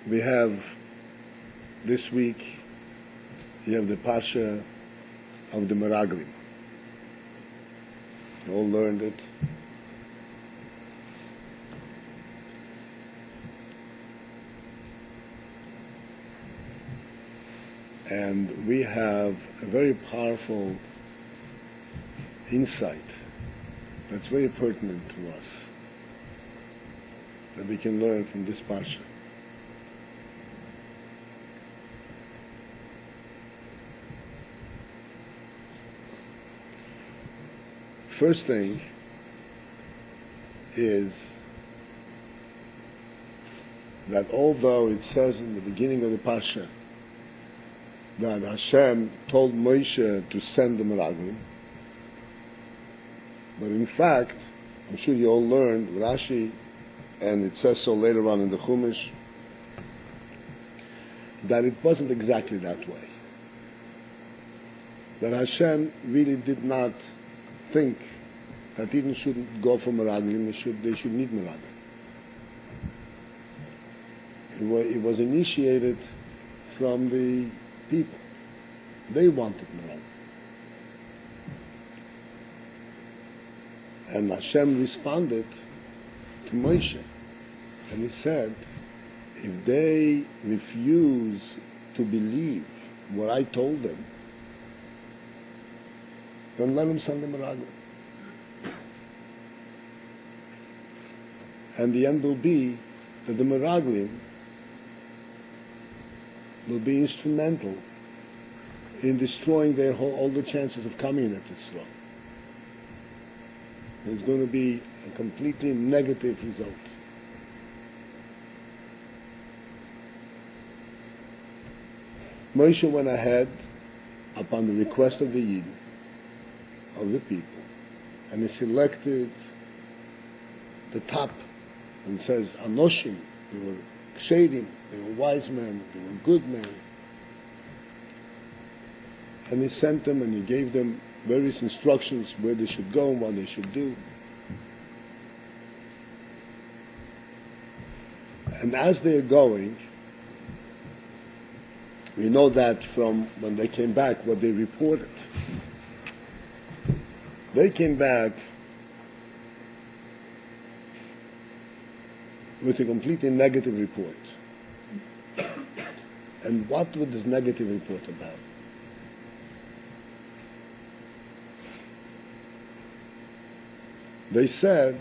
We have this week, you have the Pasha of the Meraglim. You all learned it. And we have a very powerful insight that's very pertinent to us that we can learn from this Pasha. First thing is that although it says in the beginning of the Pasha that Hashem told Moshe to send the Meraglim, but in fact, I'm sure you all learned, Rashi, and it says so later on in the Chumash, that it wasn't exactly that way. That Hashem really did not think that Eden shouldn't go for Meraglim, they should need Meraglim. It was initiated from the people. They wanted Meraglim. And Hashem responded to Moshe, and he said, if they refuse to believe what I told them, then let them send the Meraglim. And the end will be that the Meraglim will be instrumental in destroying all the chances of coming at Israel. There's going to be a completely negative result. Moshe went ahead upon the request of the Yid, of the people, and he selected the top, and says, Anoshim, they were kshedim, they were wise men, they were good men. And he sent them and he gave them various instructions where they should go and what they should do. And as they're going, we know that from when they came back, what they reported. They came back with a completely negative report. And what was this negative report about? They said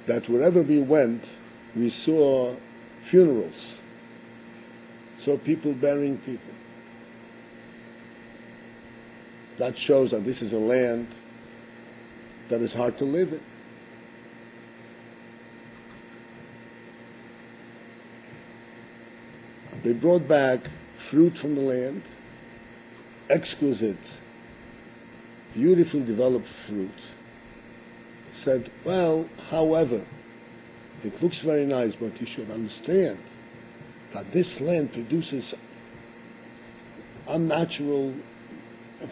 that wherever we went, we saw funerals, saw people burying people. That shows that this is a land that is hard to live in. They brought back fruit from the land, exquisite, beautifully developed fruit. Said, well, however, it looks very nice, but you should understand that this land produces unnatural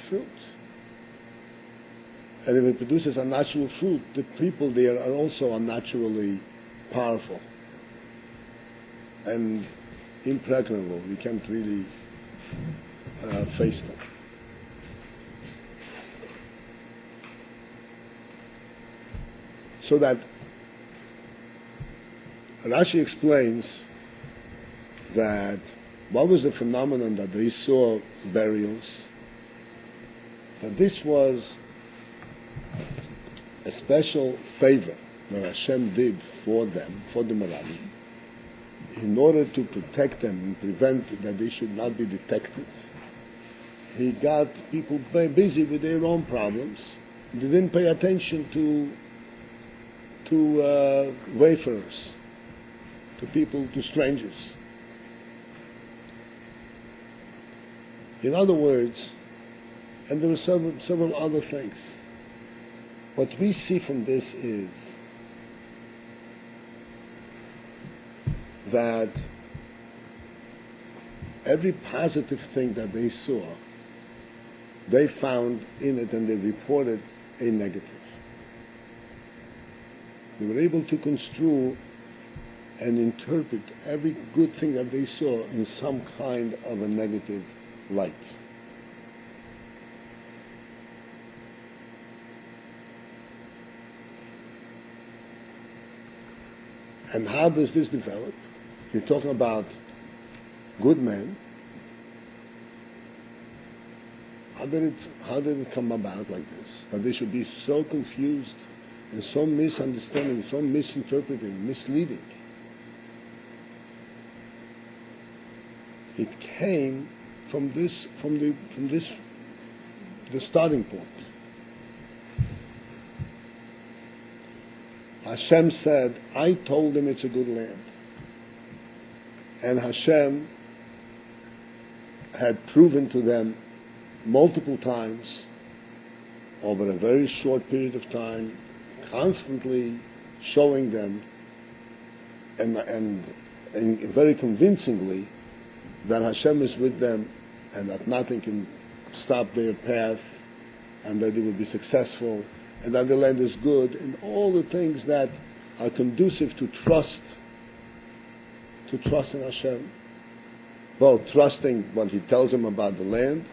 fruit. And if it produces unnatural fruit, the people there are also unnaturally powerful and impregnable. We can't really face them. So that Rashi explains that what was the phenomenon that they saw burials, that this was a special favor that Hashem did for them, for the Meraglim, in order to protect them and prevent that they should not be detected. He got people very busy with their own problems. They didn't pay attention to wayfarers, to people, to strangers. In other words, and there are several other things. What we see from this is that every positive thing that they saw, they found in it and they reported a negative. They were able to construe and interpret every good thing that they saw in some kind of a negative light. And how does this develop? You're talking about good men. How did it come about like this? That they should be so confused and so misunderstanding, so misinterpreting, misleading. It came from the starting point. Hashem said, I told them it's a good land. And Hashem had proven to them multiple times over a very short period of time, constantly showing them and very convincingly that Hashem is with them and that nothing can stop their path and that they will be successful and that the land is good and all the things that are conducive to trust in Hashem. Well, trusting what He tells them about the land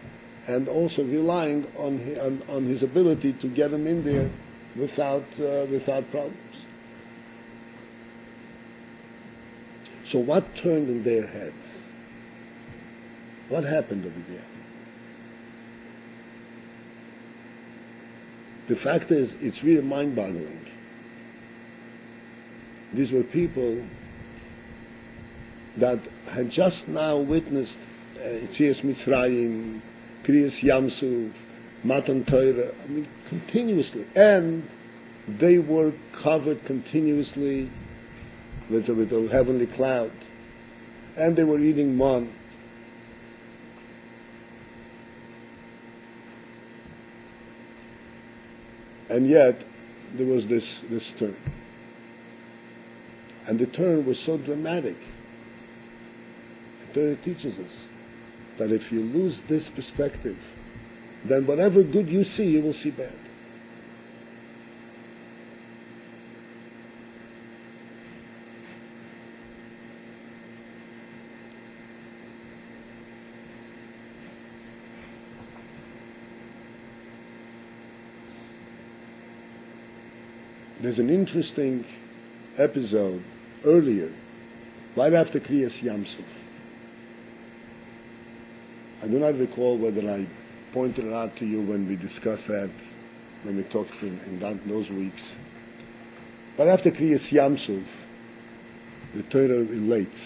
and also relying on His ability to get them in there without problems. So what turned in their heads? What happened over there? The fact is, it's really mind-boggling. These were people that had just now witnessed Yetzias Mitzrayim, Kriyas Yamsuf, Matan Torah, continuously. And they were covered continuously with a heavenly cloud. And they were eating man. And yet, there was this turn. And the turn was so dramatic. The Torah teaches us that if you lose this perspective, then whatever good you see, you will see bad. There's an interesting episode earlier, right after Kriyas Yamsuf. I do not recall whether I pointed it out to you when we discussed that, when we talked in those weeks. But after Kriyas Yamsuf, the Torah relates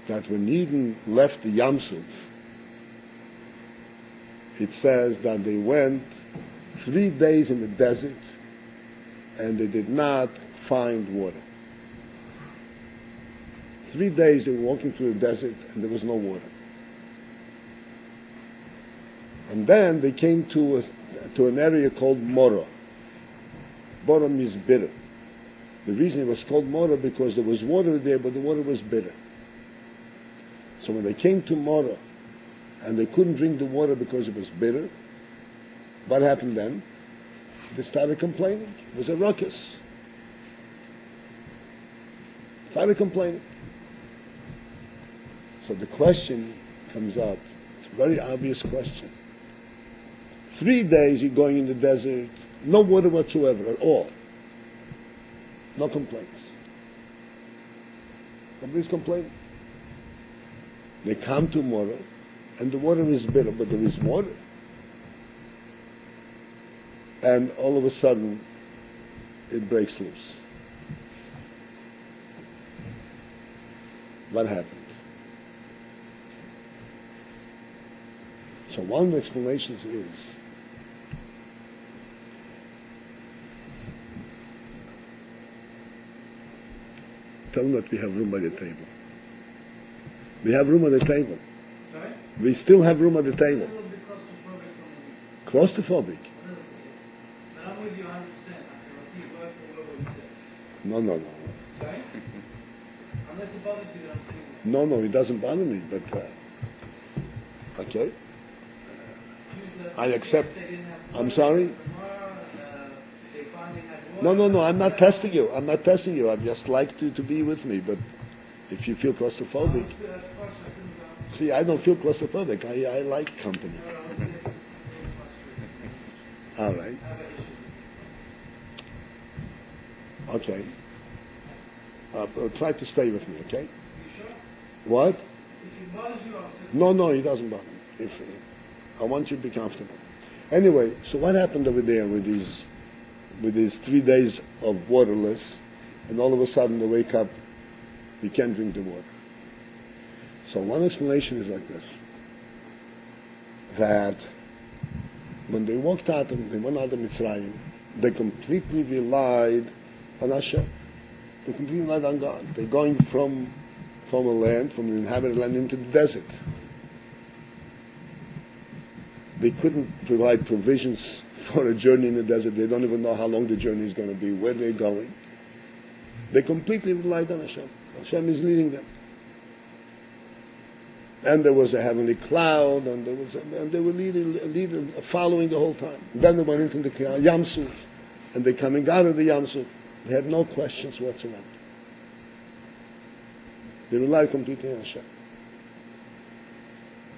that when Eden left the Yamsuf, it says that they went 3 days in the desert and they did not find water. 3 days they were walking through the desert and there was no water. And then they came to an area called Morah. Morah means bitter. The reason it was called Morah because there was water there, but the water was bitter. So when they came to Morah and they couldn't drink the water because it was bitter, what happened then? They started complaining. It was a ruckus. Started complaining. So the question comes up. It's a very obvious question. 3 days you're going in the desert, no water whatsoever at all. No complaints. Nobody's complaining. They come to Morah, and the water is bitter, but there is water. And all of a sudden, it breaks loose. What happened? So one of the explanations is tell them that we have room at the table. We have room at the table. Sorry? We still have room at the table. A little bit claustrophobic. Claustrophobic? But I'm with you 100%. I can repeat word for word what you said. No. Sorry? Unless it bothers you that I'm saying that. No, it doesn't bother me, but okay. I accept. They didn't have I'm sorry? tomorrow, they finally had No, I'm not testing you. I'm not testing you. I'd just like to be with me. But if you feel claustrophobic, see, I don't feel claustrophobic. I like company. All right. Okay. Try to stay with me, okay? What? No, he doesn't bother me. I want you to be comfortable. Anyway, so what happened over there with these 3 days of waterless, and all of a sudden they wake up, we can't drink the water. So one explanation is like this, that when they walked out and they went out of Mitzrayim, they completely relied on Hashem. They completely relied on God. They're going from a land, from an inhabited land into the desert. They couldn't provide provisions for a journey in the desert. They don't even know how long the journey is going to be, where they're going. They completely relied on Hashem. Hashem is leading them. And there was a heavenly cloud, and they were leading, following the whole time. Then they went into the Yam Suf, and they're coming out of the Yam Suf. They had no questions whatsoever. They relied completely on Hashem.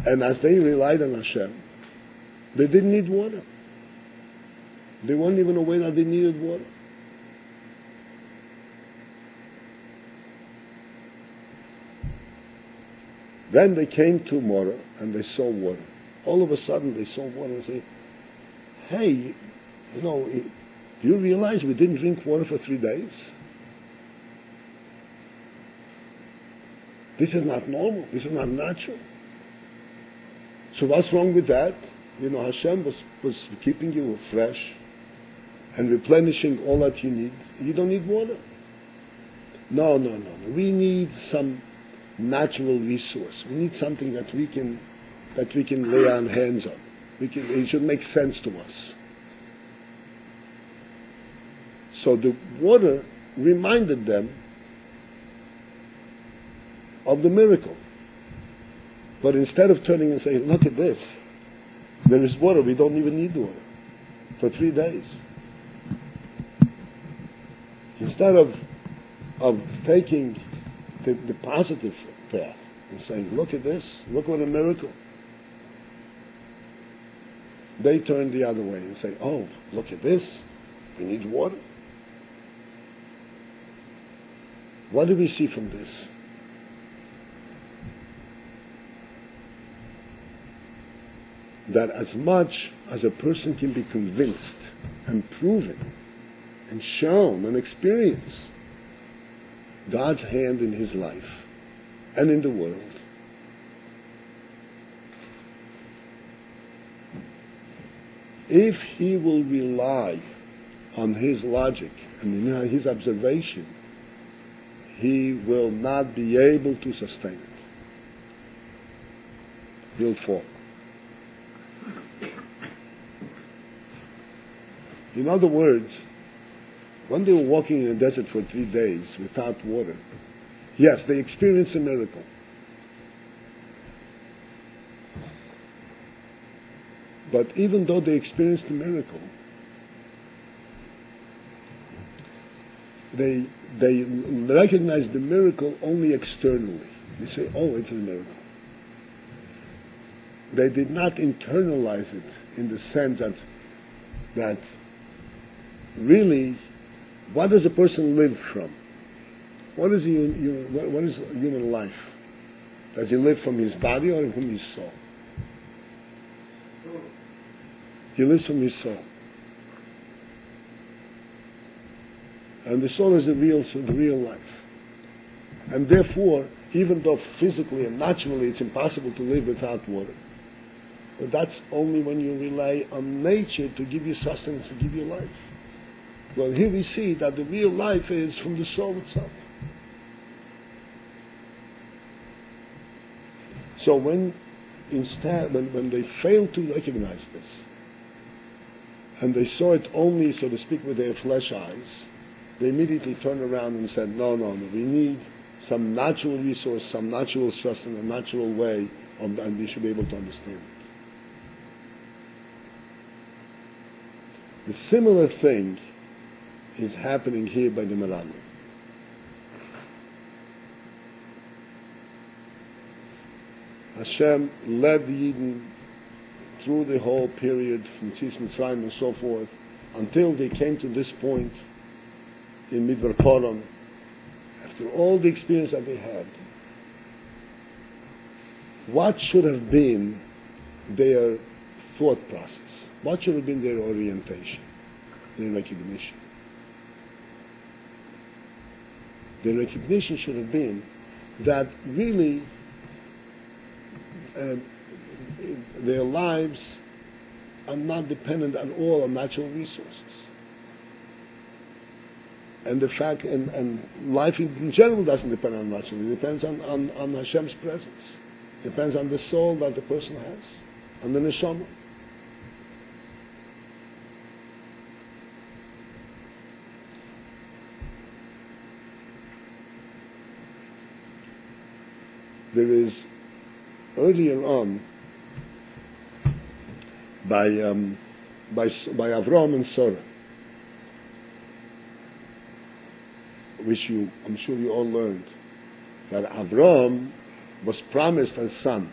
And as they relied on Hashem, they didn't need water. They weren't even aware that they needed water. Then they came to Morah and they saw water. All of a sudden they saw water and say, hey, do you realize we didn't drink water for 3 days? This is not normal. This is not natural. So what's wrong with that? Hashem was keeping you fresh and replenishing all that you need. You don't need water. No. We need some natural resource. We need something that we can lay our hands on. It should make sense to us. So the water reminded them of the miracle. But instead of turning and saying, look at this, there is water, we don't even need water for 3 days. Instead of taking the positive path and saying, look at this, look what a miracle, they turn the other way and say, oh, look at this, we need water. What do we see from this? That as much as a person can be convinced and proven and shown and experienced God's hand in his life and in the world, if he will rely on his logic and his observation, he will not be able to sustain it. He'll fall. In other words, when they were walking in the desert for 3 days without water, yes, they experienced a miracle. But even though they experienced a miracle, they recognized the miracle only externally. They say, oh, it's a miracle. They did not internalize it in the sense that really, what does a person live from? What is human life? Does he live from his body or from his soul? He lives from his soul. And the soul is the real life. And therefore, even though physically and naturally it's impossible to live without water, but that's only when you rely on nature to give you sustenance, to give you life. Well, here we see that the real life is from the soul itself. So when they failed to recognize this, and they saw it only, so to speak, with their flesh eyes, they immediately turned around and said, no, we need some natural resource, some natural sustenance, a natural way, and we should be able to understand it. The similar thing is happening here by the Meraglim. Hashem led the Yidden through the whole period from Tzis Mitzrayim and so forth until they came to this point in Midbar Paran. After all the experience that they had, what should have been their thought process? What should have been their orientation, their recognition? Their recognition should have been that really their lives are not dependent at all on natural resources. And the fact, and life in general doesn't depend on natural, it depends on Hashem's presence. It depends on the soul that the person has, on the neshama. There is earlier on by Avram and Sarah, which I'm sure you all learned, that Avram was promised a son,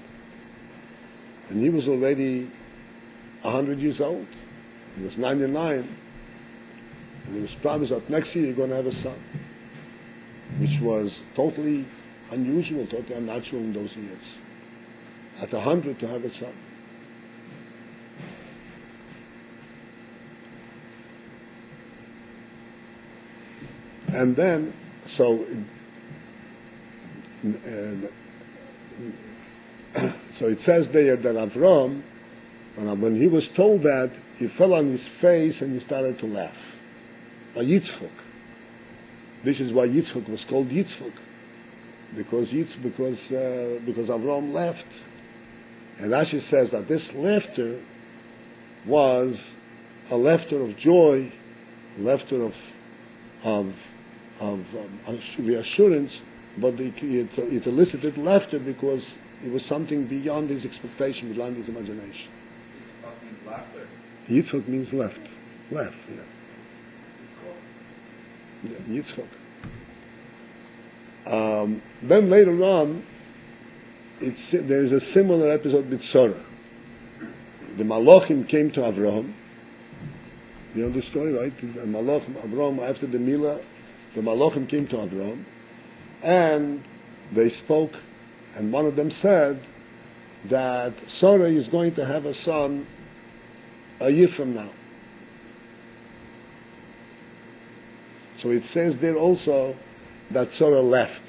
and he was already 100 years old. He was 99, and he was promised that next year you're going to have a son, which was totally unusual, totally unnatural in those years. At 100 to have a son. And then, so it says there that Avram, when he was told that, he fell on his face and he started to laugh. Yitzchak. This is why Yitzchak was called Yitzchak, because Avram laughed. And Rashi says that this laughter was a laughter of joy, a laughter of reassurance, but it elicited laughter because it was something beyond his expectation, beyond his imagination. Yitzchak means laughter. Yitzchak means laugh, yeah. Yitzchak. Then later on, there is a similar episode with Sarah. The Malachim came to Avraham. You know the story, right? The Avraham, after the Milah, the Malachim came to Avraham, and they spoke, and one of them said that Sarah is going to have a son a year from now. So it says there also that Sarah left.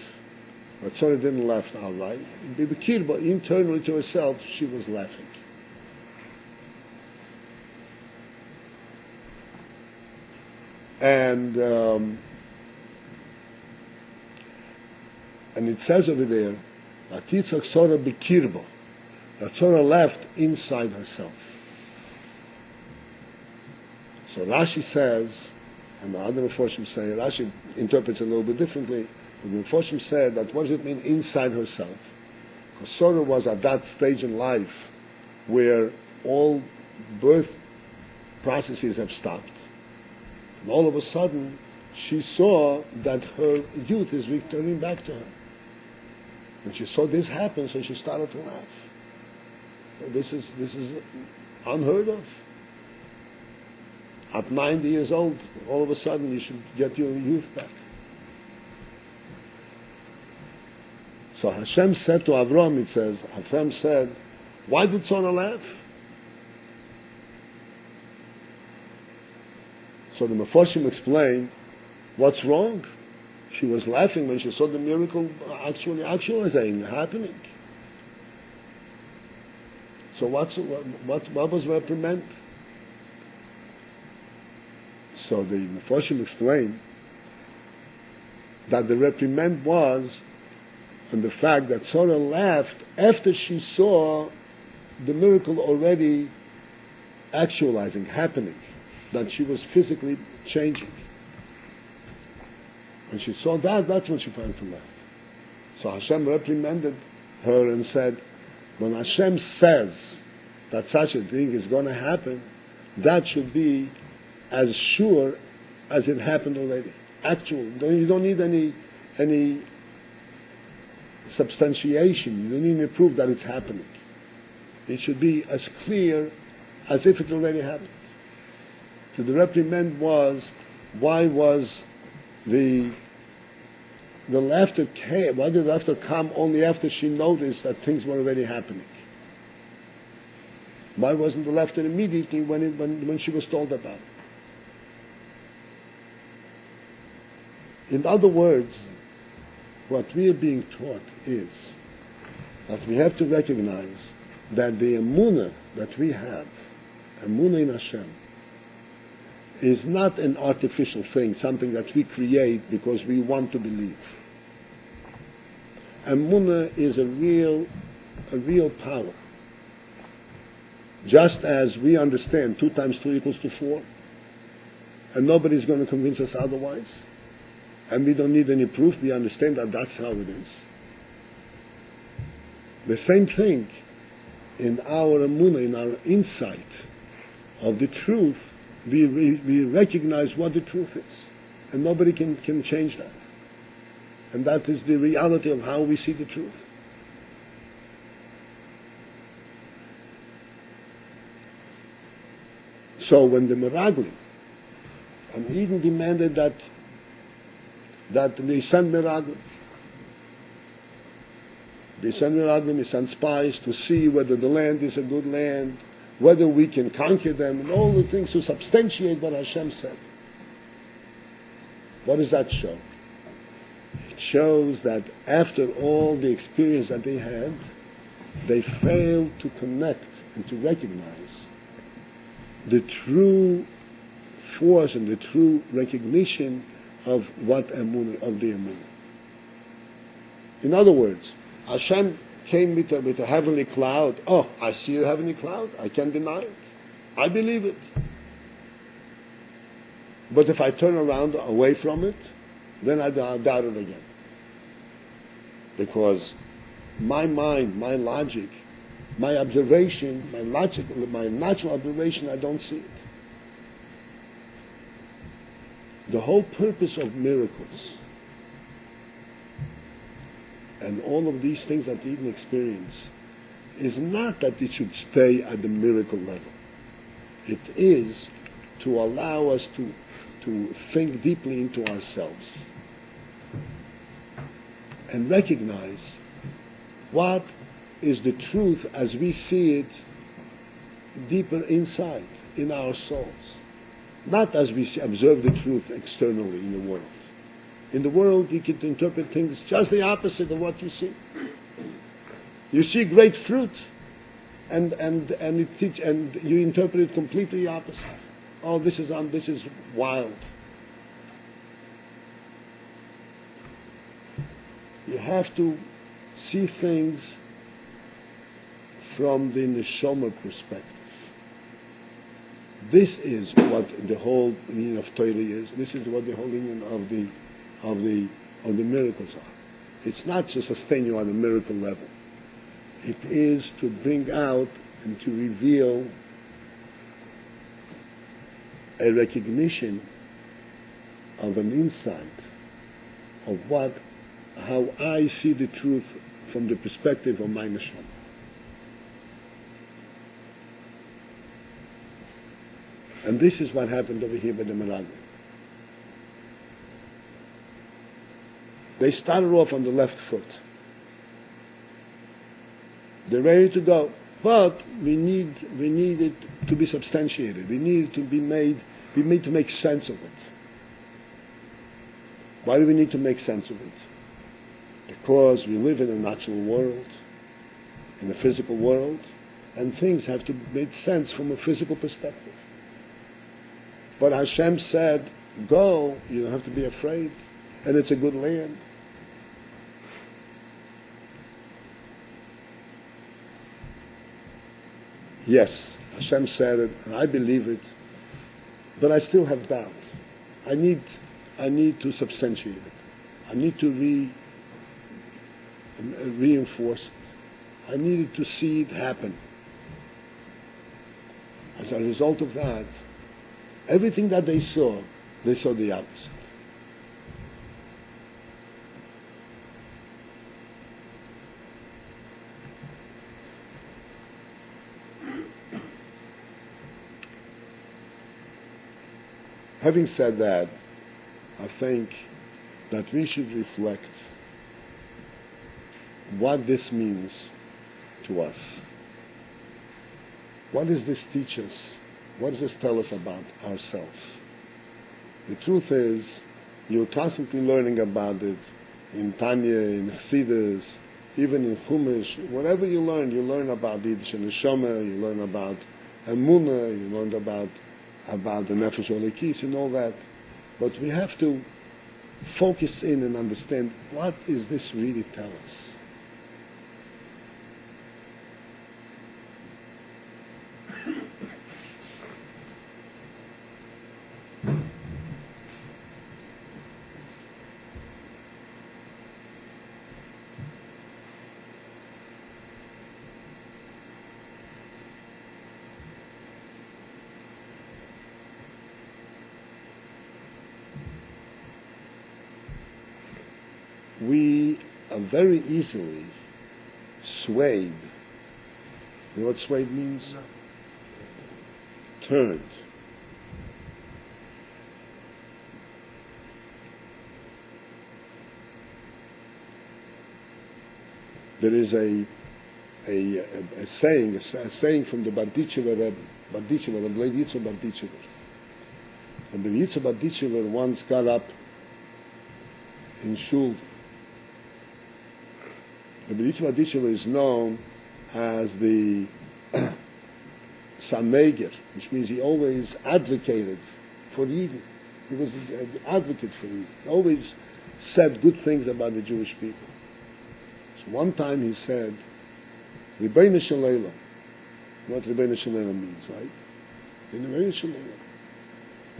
But Sarah didn't laugh outright. But internally to herself, she was laughing. And it says over there that Yitzchak Sarah bikirbo, that Sarah laughed inside herself. So Rashi says, and the other Meforshim say, Rashi interprets it a little bit differently. The Meforshim said that what does it mean inside herself? Because Sarah was at that stage in life where all birth processes have stopped. And all of a sudden, she saw that her youth is returning back to her. And she saw this happen, so she started to laugh. So this is unheard of. At 90 years old, all of a sudden you should get your youth back. So Hashem said to Avram, it says, Hashem said, why did Sarah laugh? So the Meforshim explain, what's wrong? She was laughing when she saw the miracle actually actualizing, happening. So what was reprimand? So the Meforshim explain that the reprimand was on the fact that Sarah laughed after she saw the miracle already actualizing, happening, that she was physically changing. When she saw that, that's when she started to laugh. So Hashem reprimanded her and said, when Hashem says that such a thing is going to happen, that should be as sure as it happened already. Actual. You don't need any substantiation. You don't need any proof that it's happening. It should be as clear as if it already happened. So the reprimand was, why was the laughter came? Why did the laughter come only after she noticed that things were already happening? Why wasn't the laughter immediately when she was told about it? In other words, what we are being taught is that we have to recognize that the emunah that we have, emunah in Hashem, is not an artificial thing, something that we create because we want to believe. Emunah is a real power. Just as we understand 2 times 2 equals to 4, and nobody's going to convince us otherwise, and we don't need any proof, we understand that that's how it is. The same thing in our emunah, in our insight of the truth, we recognize what the truth is, and nobody can change that. And that is the reality of how we see the truth. So when the Meraglim and Eden demanded that they send Meraglim, they send spies to see whether the land is a good land, whether we can conquer them, and all the things to substantiate what Hashem said. What does that show? It shows that after all the experience that they had, they failed to connect and to recognize the true force and the true recognition of what emunah, of the emunah. In other words, Hashem came with a heavenly cloud. Oh, I see a heavenly cloud. I can't deny it. I believe it. But if I turn around away from it, then I doubt it again. Because my mind, my logic, my observation, my natural observation, I don't see it. The whole purpose of miracles and all of these things that Eden experienced is not that it should stay at the miracle level. It is to allow us to think deeply into ourselves and recognize what is the truth as we see it deeper inside, in our souls. Not as we observe the truth externally in the world. In the world, you can interpret things just the opposite of what you see. You see great fruit, and you interpret it completely opposite. Oh, this is wild. You have to see things from the neshama perspective. This is what the whole meaning of Torah is. This is what the whole meaning of the miracles are. It's not to sustain you on a miracle level. It is to bring out and to reveal a recognition of an insight of how I see the truth from the perspective of my neshama. And this is what happened over here by the Meraglim. They started off on the left foot. They're ready to go, but we need it to be substantiated. We need it to be made to make sense of it. Why do we need to make sense of it? Because we live in a natural world, in a physical world, and things have to make sense from a physical perspective. But Hashem said, go, you don't have to be afraid, and it's a good land. Yes, Hashem said it, and I believe it, but I still have doubt. I need to substantiate it. I need to reinforce it. I needed to see it happen. As a result of that, everything that they saw They saw the opposite. Having said that, I think that we should reflect what this means to us. What does this teach us? What does this tell us about ourselves? The truth is, you're constantly learning about it in Tanya, in Chassidus, even in Chumash. Whatever you learn about the Yiddish Neshama, you learn about Emunah, you learn about the Nefesh Olikis and all that. But we have to focus in and understand, what is this really tell us? We are very easily swayed. You know what swayed means? No. Turned. There is a saying from the Bardichever Rebbe, I believe Yitzhak Bardichever. And the Yitzhak Bardichever once got up in Shul. Rabbi Yitzhak is known as the Sameger, which means he always advocated for Yidden. He was an advocate for Yidden. He always said good things about the Jewish people. So one time he said, Rebbeinu Shalom, what Rebbeinu Shalom means, right? Rebbeinu Shalom.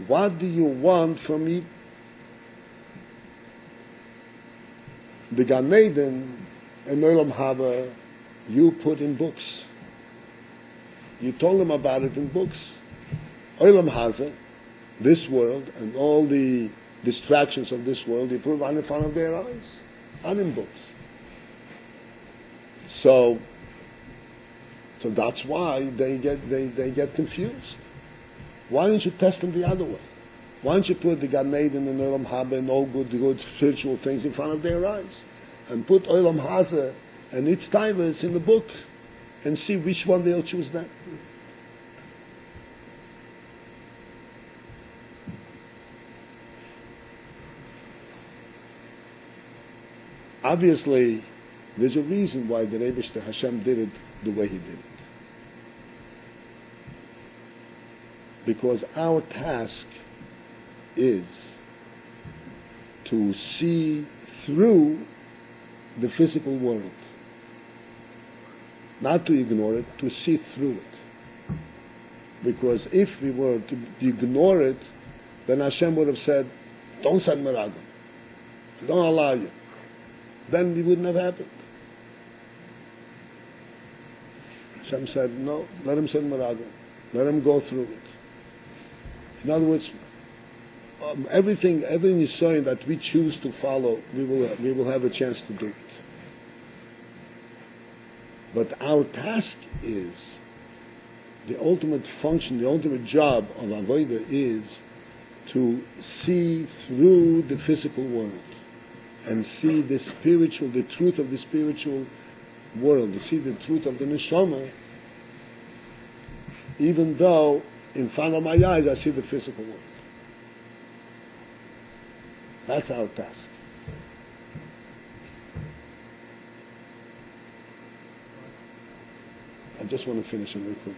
What do you want from me? The Gan Eden and Olam Haba, you put in books. You told them about it in books. Olam Haza, this world, and all the distractions of this world, you put right in front of their eyes, and in books. So that's why they get confused. Why don't you test them the other way? Why don't you put the Gan Eden and Olam Haba and all good spiritual things in front of their eyes? And put Olam Haza and its timers in the book and see which one they'll choose then. Obviously, there's a reason why the Rebbe Hashem did it the way he did it. Because our task is to see through the physical world. Not to ignore it, to see through it. Because if we were to ignore it, then Hashem would have said, don't send Meragim. Don't allow you. Then it wouldn't have happened. Hashem said, no, let him send Meragim. Let him go through it. In other words, everything is saying that we choose to follow, we will have a chance to do it. But our task is, the ultimate function, the ultimate job of Avodah is to see through the physical world and see the truth of the spiritual world, to see the truth of the neshama, even though in front of my eyes I see the physical world. That's our task. I just want to finish it real quick.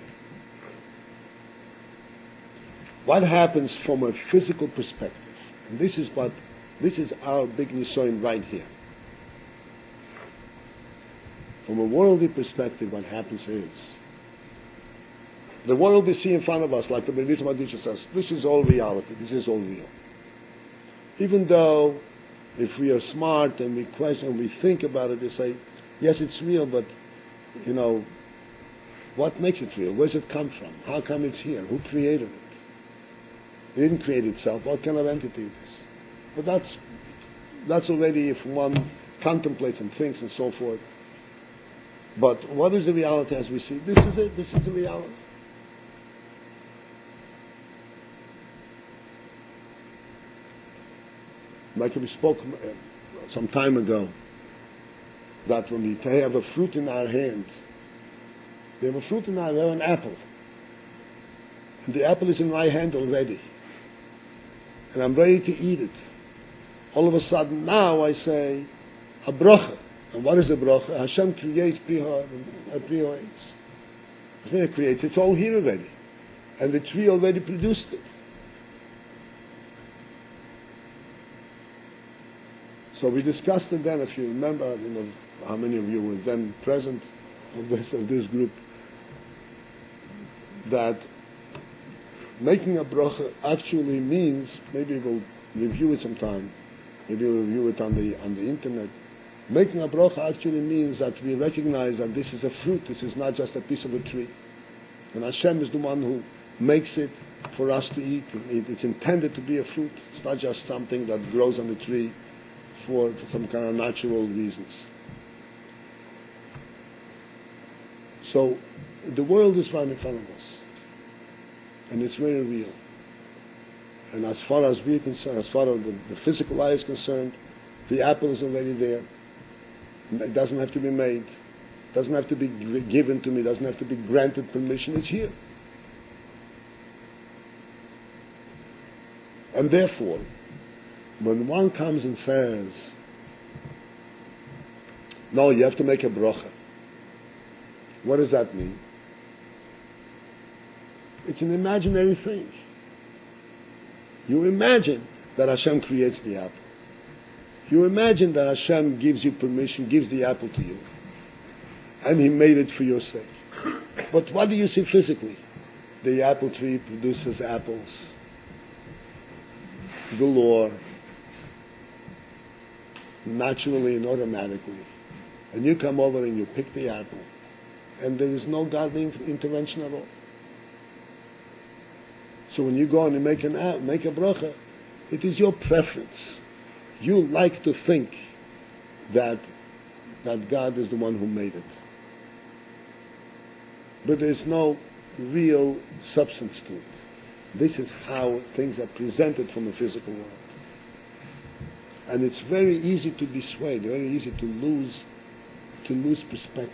What happens from a physical perspective? And this is our big nisoyin right here. From a worldly perspective, what happens is, the world we see in front of us, like the Rebbe Madisha says, this is all reality, this is all real. Even though, if we are smart and we question, we think about it, we say, yes, it's real, but, what makes it real? Where does it come from? How come it's here? Who created it? It didn't create itself. What kind of entity it is? But that's already if one contemplates and thinks and so forth. But what is the reality as we see? This is it. This is the reality. Like we spoke some time ago, that when we have a fruit in our hand, we have a fruit in our hand, we have an apple. And the apple is in my hand already. And I'm ready to eat it. All of a sudden, now I say, a bracha. And what is a bracha? Hashem creates prihoids. Hashem creates, it's all here already. And the tree already produced it. So we discussed it then, if you remember, I don't know how many of you were then present of this group, that making a bracha actually means, maybe we'll review it sometime, maybe we'll review it on the internet. Making a bracha actually means that we recognize that this is a fruit, this is not just a piece of a tree. And Hashem is the one who makes it for us to eat. It's intended to be a fruit. It's not just something that grows on the tree for some kind of natural reasons. So the world is right in front of us. And it's very real. And as far as we're concerned, as far as the physical eye is concerned, the apple is already there. It doesn't have to be made. It doesn't have to be given to me. It doesn't have to be granted permission. It's here. And therefore, when one comes and says, no, you have to make a bracha, what does that mean? It's an imaginary thing. You imagine that Hashem creates the apple. You imagine that Hashem gives you permission, gives the apple to you, and He made it for your sake. But what do you see physically? The apple tree produces apples galore, naturally and automatically. And you come over and you pick the apple, and there is no godly intervention at all. So when you go and you make a bracha, it is your preference. You like to think that God is the one who made it. But there's no real substance to it. This is how things are presented from the physical world. And it's very easy to be swayed, very easy to lose perspective.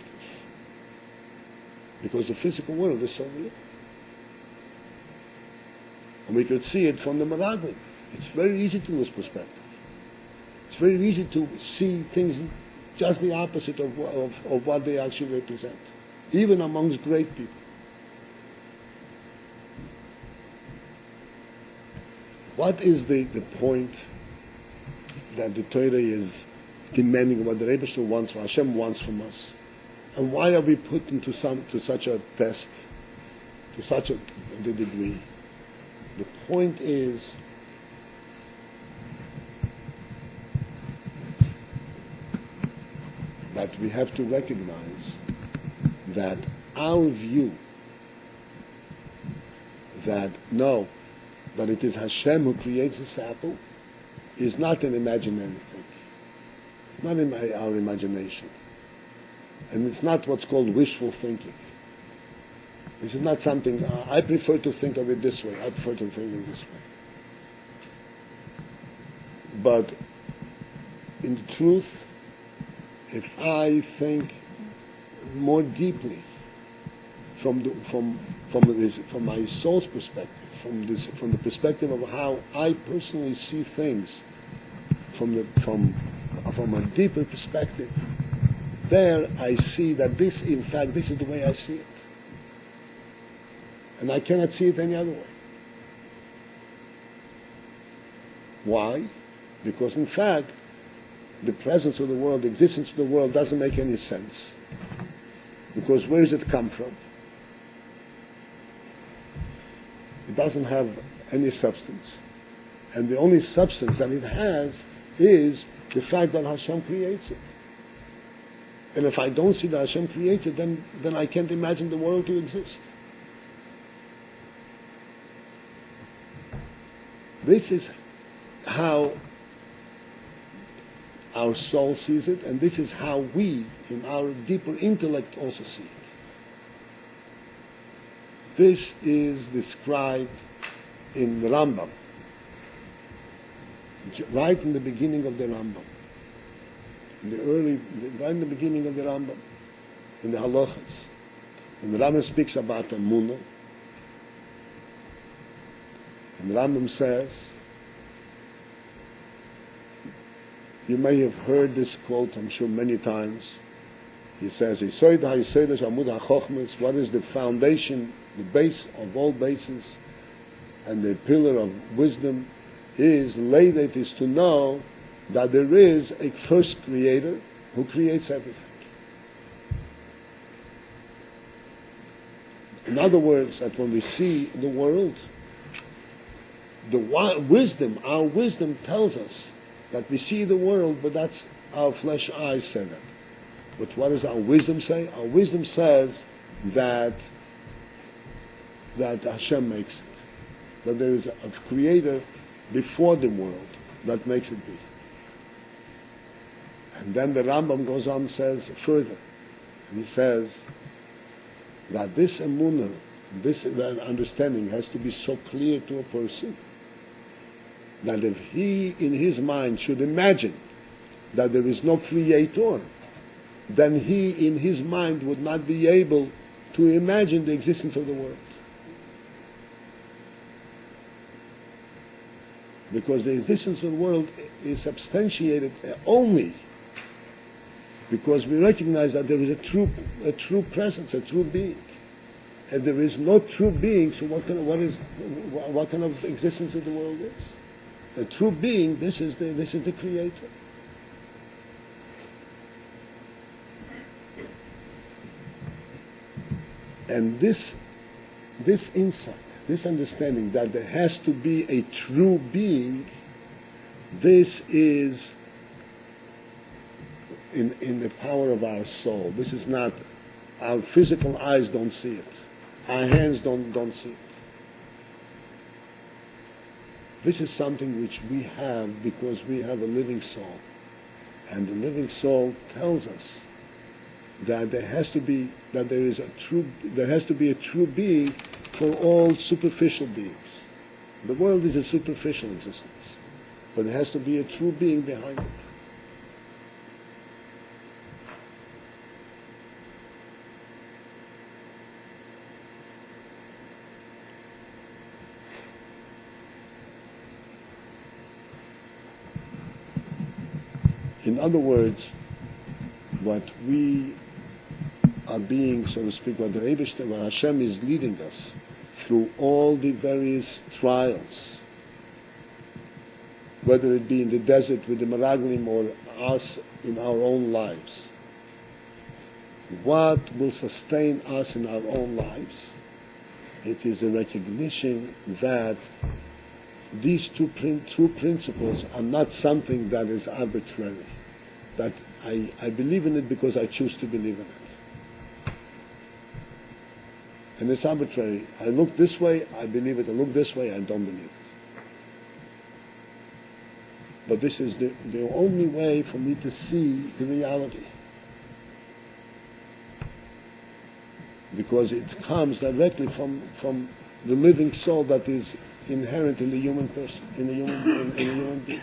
Because the physical world is so real. And we could see it from the Meraglim. It's very easy to lose perspective. It's very easy to see things just the opposite of what they actually represent, even amongst great people. What is the point that the Torah is demanding, what the Rebbe wants, what Hashem wants from us? And why are we put to such a test, to such a degree? The point is that we have to recognize that our view that it is Hashem who creates this apple is not an imaginary thing. It's not in our imagination. And it's not what's called wishful thinking. This is not something, I prefer to think of it this way, I prefer to think of it this way. But in truth, if I think more deeply from my soul's perspective, from the perspective of how I personally see things, from a deeper perspective, there I see that this is the way I see it. And I cannot see it any other way. Why? Because in fact, the presence of the world, the existence of the world doesn't make any sense. Because where does it come from? It doesn't have any substance. And the only substance that it has is the fact that Hashem creates it. And if I don't see that Hashem creates it, then I can't imagine the world to exist. This is how our soul sees it, and this is how we, in our deeper intellect, also see it. This is described in the Rambam, right in the beginning of the Rambam, right in the beginning of the Rambam, in the Halachas. And the Rambam speaks about Amunah, and the Rambam says, you may have heard this quote, I'm sure, many times. He says, what is the foundation, the base of all bases, and the pillar of wisdom is to know that there is a first creator who creates everything. In other words, that when we see the world, our wisdom tells us that we see the world, but that's our flesh eyes say that. But what does our wisdom say? Our wisdom says that Hashem makes it. That there is a creator before the world that makes it be. And then the Rambam goes on and says further, and he says that this emunah, this understanding has to be so clear to a person that if he in his mind should imagine that there is no creator, then he in his mind would not be able to imagine the existence of the world. Because the existence of the world is substantiated only because we recognize that there is a true presence, a true being. If there is no true being, so what kind of existence of the world is? A true being, this is the creator. And this insight, this understanding that there has to be a true being, this is in the power of our soul. This is not, our physical eyes don't see it. Our hands don't see it. This is something which we have because we have a living soul. And the living soul tells us that there has to be a true being for all superficial beings. The world is a superficial existence, but there has to be a true being behind it. In other words, what we are being, so to speak, what Hashem is leading us through all the various trials, whether it be in the desert with the Meraglim or us in our own lives. What will sustain us in our own lives? It is a recognition that these two principles are not something that is arbitrary, that I believe in it because I choose to believe in it. And it's arbitrary. I look this way, I believe it. I look this way, I don't believe it. But this is the only way for me to see the reality. Because it comes directly from the living soul that is inherent in the human person, in the human being.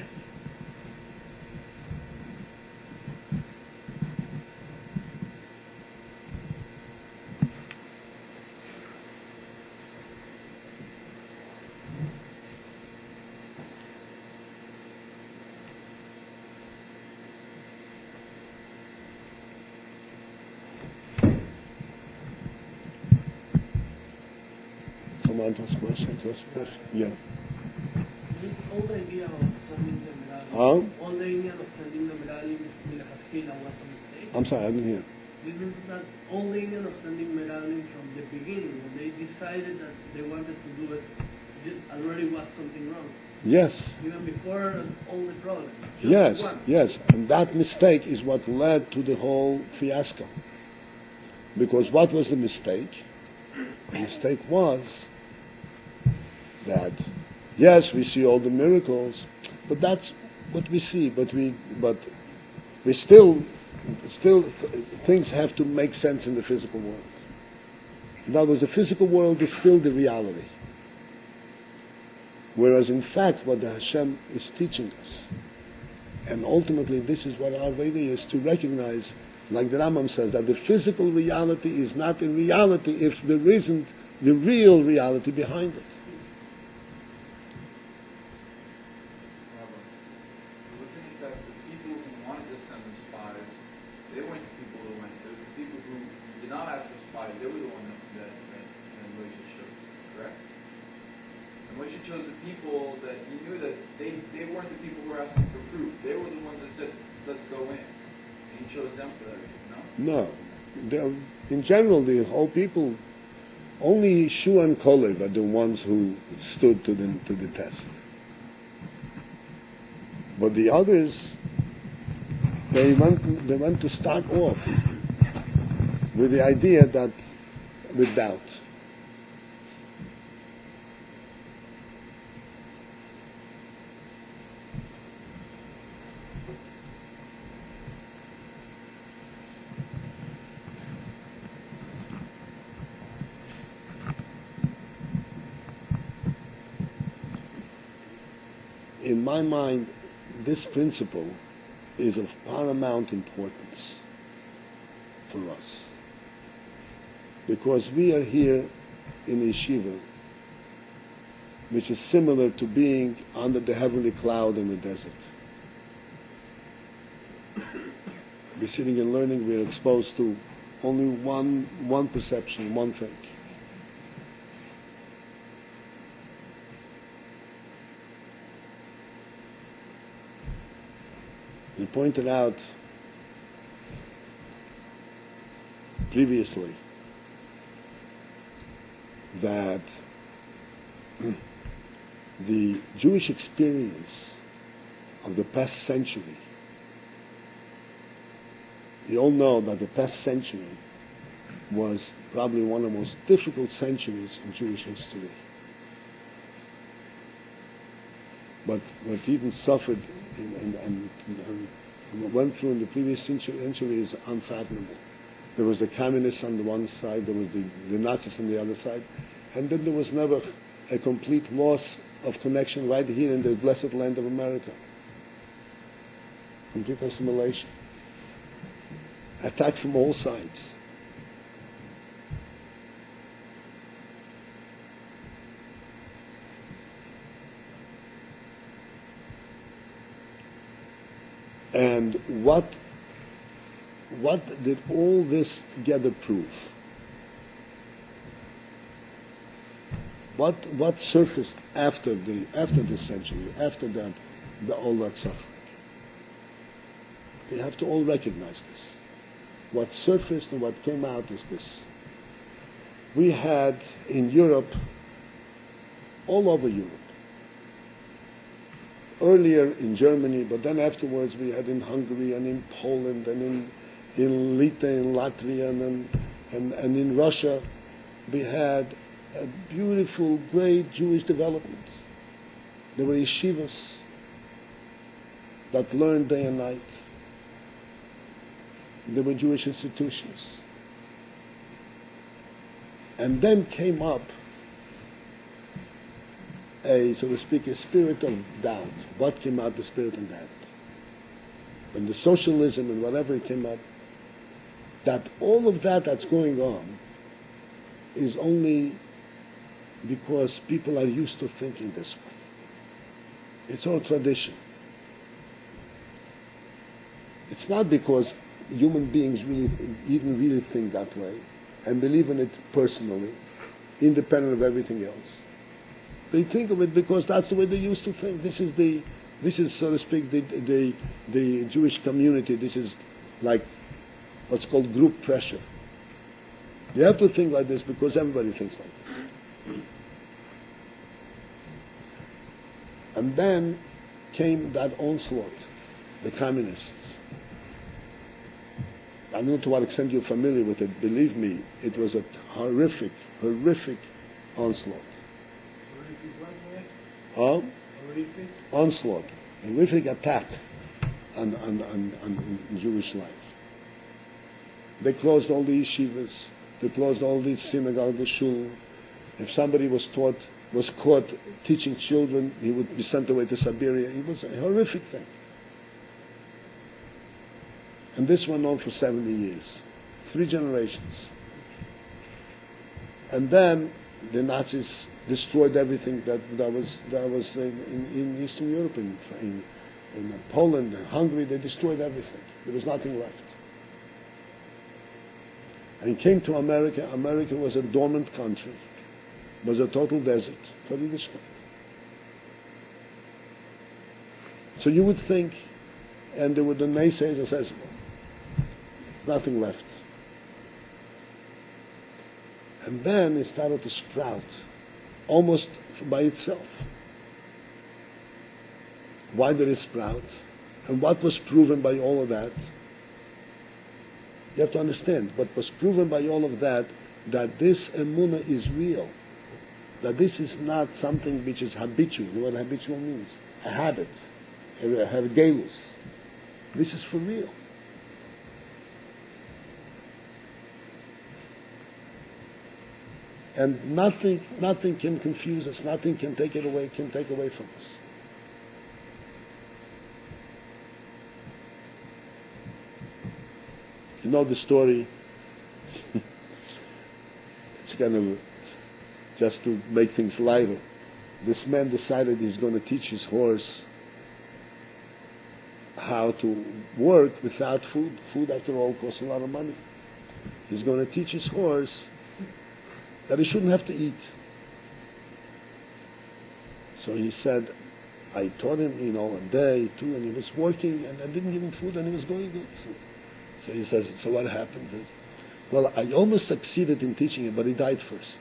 Yeah. This whole idea of sending the Meraglim, all the idea of sending the Meraglim was a mistake. I'm sorry, I didn't hear. This means that all the idea of sending Meraglim from the beginning, when they decided that they wanted to do it, it already was something wrong. Yes. Even before all the problems. Yes. And that mistake is what led to the whole fiasco. Because what was the mistake? The mistake was that Yes, we see all the miracles, but that's what we see. But we still things have to make sense in the physical world. In other words, the physical world is still the reality. Whereas in fact, what the Hashem is teaching us, and ultimately this is what our Veda is, to recognize, like the Rambam says, that the physical reality is not in reality if there isn't the real reality behind it. They weren't the people who went. It was the people who did not ask for spies. They were the ones that Moshe chose, correct? And Moshe chose the people that he knew that they weren't the people who were asking for proof. They were the ones that said, let's go in. And he chose them for that reason, no? No. In general, the whole people, only Yeshua and Kalev are the ones who stood to the test. But the others, they went to start off with the idea that, with doubt. In my mind, this principle is of paramount importance for us, because we are here in yeshiva, which is similar to being under the heavenly cloud in the desert. We're sitting and learning, we're exposed to only one perception, one thing. He pointed out previously that the Jewish experience of the past century, you all know that the past century was probably one of the most difficult centuries in Jewish history. But what even suffered and went through in the previous century is unfathomable. There was the communists on the one side, there was the Nazis on the other side, and then there was never a complete loss of connection right here in the blessed land of America. Complete assimilation. Attacked from all sides. And what did all this together prove? What surfaced after this century, after that, all that suffering? We have to all recognize this. What surfaced and what came out is this. We had in Europe, all over Europe, earlier in Germany, but then afterwards we had in Hungary and in Poland and in Litva and Latvia and in Russia, we had a beautiful, great Jewish development. There were yeshivas that learned day and night. There were Jewish institutions. And then came up so to speak, a spirit of doubt. What came out? The spirit of doubt. When the socialism and whatever came up, that all of that's going on is only because people are used to thinking this way. It's all tradition. It's not because human beings really think that way and believe in it personally, independent of everything else. They think of it because that's the way they used to think. This is so to speak the Jewish community. This is like what's called group pressure. You have to think like this because everybody thinks like this. And then came that onslaught, the communists. I don't know to what extent you're familiar with it. Believe me, it was a horrific onslaught. Horrific. onslaught, a horrific attack on Jewish life. They closed all the yeshivas. They closed all the synagogues, the shul. If somebody was caught teaching children, he would be sent away to Siberia. It was a horrific thing. And this went on for 70 years, 3 generations. And then the Nazis destroyed everything that was in Eastern Europe, in Poland, and Hungary. They destroyed everything. There was nothing left. And he came to America. America was a dormant country. It was a total desert for Yiddishkeit. So you would think, and there were the naysayers that says, there's nothing left. And then it started to sprout, almost by itself. Why did it sprout? And what was proven by all of that? You have to understand, what was proven by all of that this emunah is real. That this is not something which is habitual. You know what habitual means? A habit. A galus. This is for real. And nothing can confuse us, nothing can take it away, can take away from us. You know the story, it's kind of just to make things lighter. This man decided he's going to teach his horse how to work without food. Food, after all, costs a lot of money. He's going to teach his horse that he shouldn't have to eat. So he said, I taught him, a day, 2, and he was working, and I didn't give him food, and he was going good. So he says, so what happened? He says, well, I almost succeeded in teaching him, but he died first.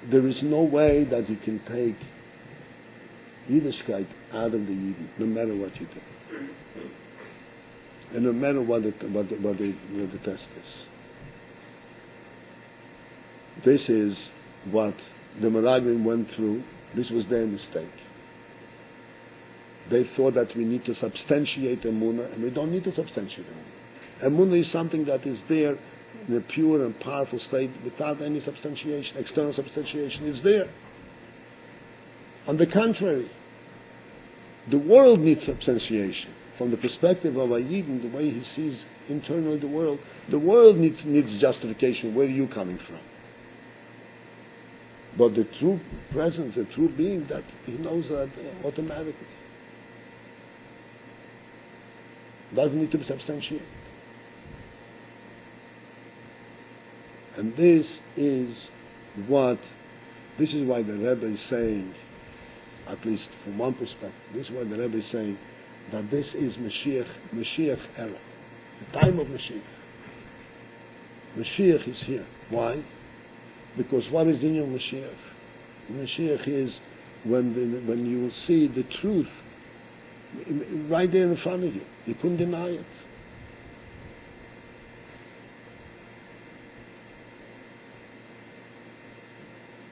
There is no way that you can take Yiddishkeit out of the Yidden, no matter what you do, and no matter what the test is. This is what the Meraglim went through. This was their mistake. They thought that we need to substantiate Emunah, and we don't need to substantiate Emunah. Emunah is something that is there in a pure and powerful state without any substantiation, external substantiation. It's there. On the contrary, the world needs substantiation. From the perspective of a Yidden, the way he sees internally the world needs justification. Where are you coming from? But the true presence, the true being, that he knows that automatically. Doesn't need to be substantiated. And this is why the Rebbe is saying, at least from one perspective, this is why the Rebbe is saying that this is Mashiach era, the time of Mashiach. Mashiach is here. Why? Because what is in your Mashiach? Mashiach is when you see the truth right there in front of you. You couldn't deny it.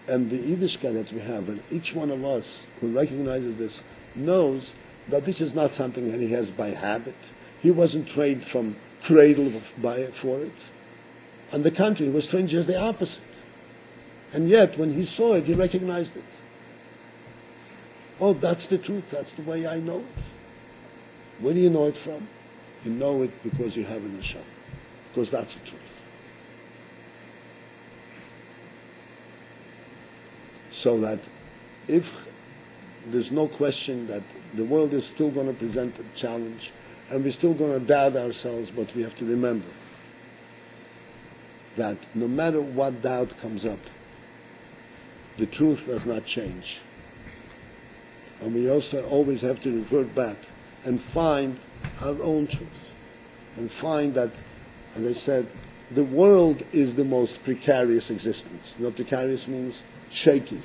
And the Yiddishkeit that we have, and each one of us who recognizes this knows that this is not something that he has by habit. He wasn't trained from cradle for it. On the contrary, he was trained just the opposite. And yet, when he saw it, he recognized it. Oh, that's the truth. That's the way I know it. Where do you know it from? You know it because you have it in the Shlach. Because that's the truth. So that if there's no question that the world is still going to present a challenge, and we're still going to doubt ourselves, but we have to remember that no matter what doubt comes up, the truth does not change. And we also always have to revert back and find our own truth. And find that, as I said, the world is the most precarious existence. You know what precarious means? Shaky.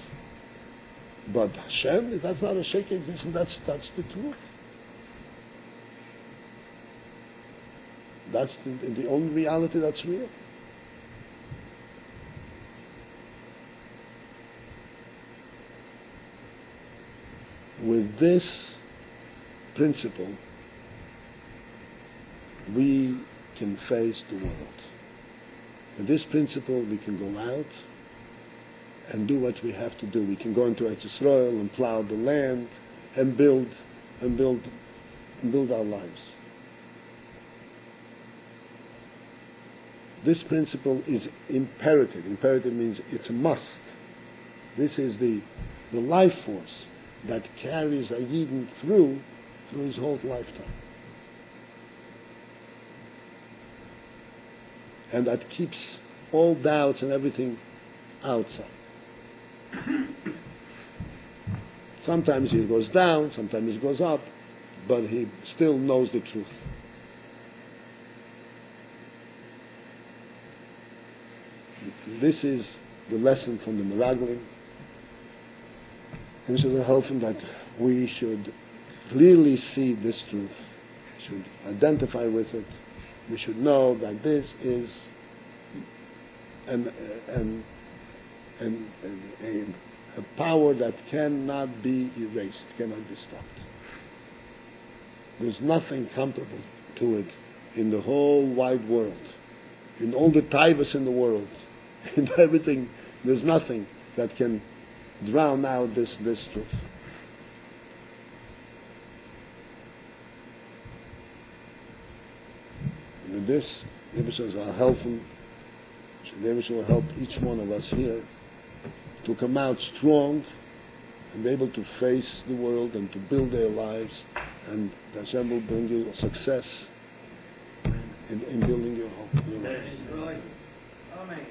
But Hashem, that's not a shaky existence, that's the truth. That's the only reality that's real. With this principle, we can face the world. With this principle, we can go out and do what we have to do. We can go into Eretz Yisrael and plow the land and build our lives. This principle is imperative. Imperative means it's a must. This is the life force that carries a Yidden through his whole lifetime. And that keeps all doubts and everything outside. Sometimes he goes down, sometimes he goes up, but he still knows the truth. This is the lesson from the Meraglim. And this is a helping that we should clearly see this truth, should identify with it. We should know that this is a power that cannot be erased, cannot be stopped. There's nothing comparable to it in the whole wide world, in all the taivas in the world, in everything. There's nothing that can drown out this truth. And with this, Rebbe will help him. Rebbe will help each one of us here to come out strong and be able to face the world and to build their lives, and Hashem will bring you success in building your home. Amen.